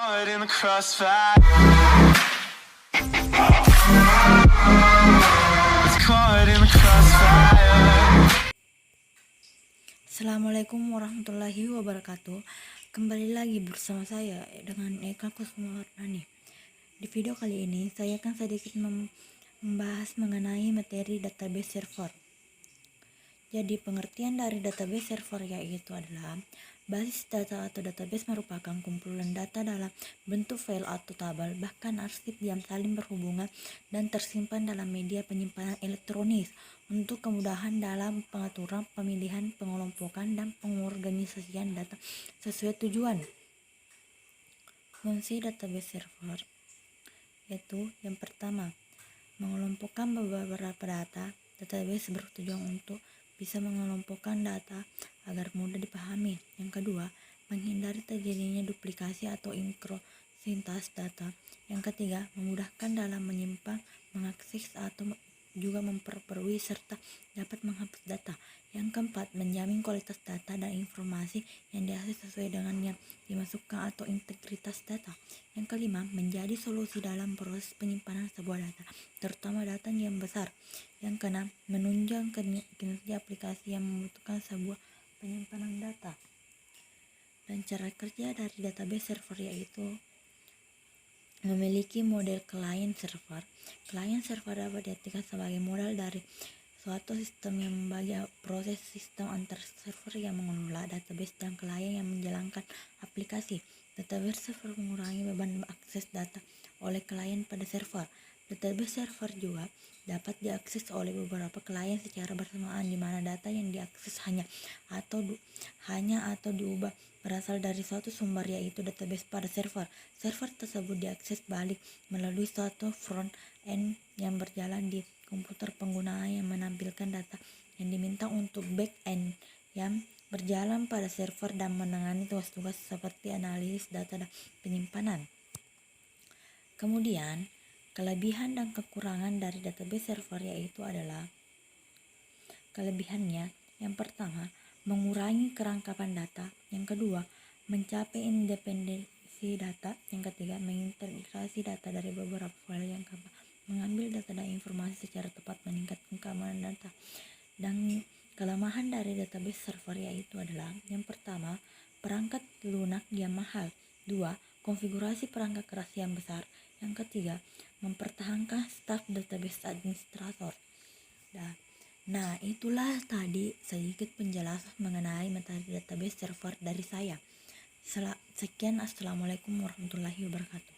caught in the crossfire. It's caught in the crossfire. Assalamualaikum warahmatullahi wabarakatuh. Kembali lagi bersama saya dengan Eka Kusumawardhani. Di video kali ini saya akan sedikit membahas mengenai materi database server. Jadi pengertian dari database server yaitu adalah basis data atau database merupakan kumpulan data dalam bentuk file atau tabel, bahkan arsip yang saling berhubungan dan tersimpan dalam media penyimpanan elektronis untuk kemudahan dalam pengaturan, pemilihan, pengelompokan, dan pengorganisasian data sesuai tujuan. Fungsi database server yaitu yang pertama, mengelompokkan beberapa data. Database bertujuan untuk bisa mengelompokkan data agar mudah dipahami. Yang kedua, menghindari terjadinya duplikasi atau inkonsistensi data. Yang ketiga, memudahkan dalam menyimpan, mengakses atau juga memperbarui serta dapat menghapus data. Yang keempat, menjamin kualitas data dan informasi yang diakses sesuai dengan yang dimasukkan atau integritas data. Yang kelima, menjadi solusi dalam proses penyimpanan sebuah data, terutama data yang besar. Yang keenam, menunjang kinerja aplikasi yang membutuhkan sebuah penyimpanan data. Dan cara kerja dari database server yaitu memiliki model client server. Client server dapat diartikan sebagai modal dari suatu sistem yang membagi proses sistem antar server yang mengelola database dan klien yang menjalankan aplikasi. Database server mengurangi beban akses data oleh klien pada server. Database server juga dapat diakses oleh beberapa klien secara bersamaan, di mana data yang diakses hanya atau diubah berasal dari suatu sumber yaitu database pada server. Server tersebut diakses balik melalui suatu front end yang berjalan di komputer pengguna yang menampilkan data yang diminta untuk back end yang berjalan pada server dan menangani tugas-tugas seperti analisis data dan penyimpanan. Kemudian, kelebihan dan kekurangan dari database server yaitu adalah kelebihannya, yang pertama, mengurangi kerangkapan data. Yang kedua, mencapai independensi data. Yang ketiga, mengintegrasi data dari beberapa file. Yang keempat, mengambil data dan informasi secara tepat, meningkatkan keamanan data. Dan kelemahan dari database server yaitu adalah yang pertama, perangkat lunak yang mahal. Dua, konfigurasi perangkat keras yang besar. Yang ketiga, mempertahankan staf database administrator. Nah, itulah tadi sedikit penjelasan mengenai materi database server dari saya. Sekian, assalamualaikum warahmatullahi wabarakatuh.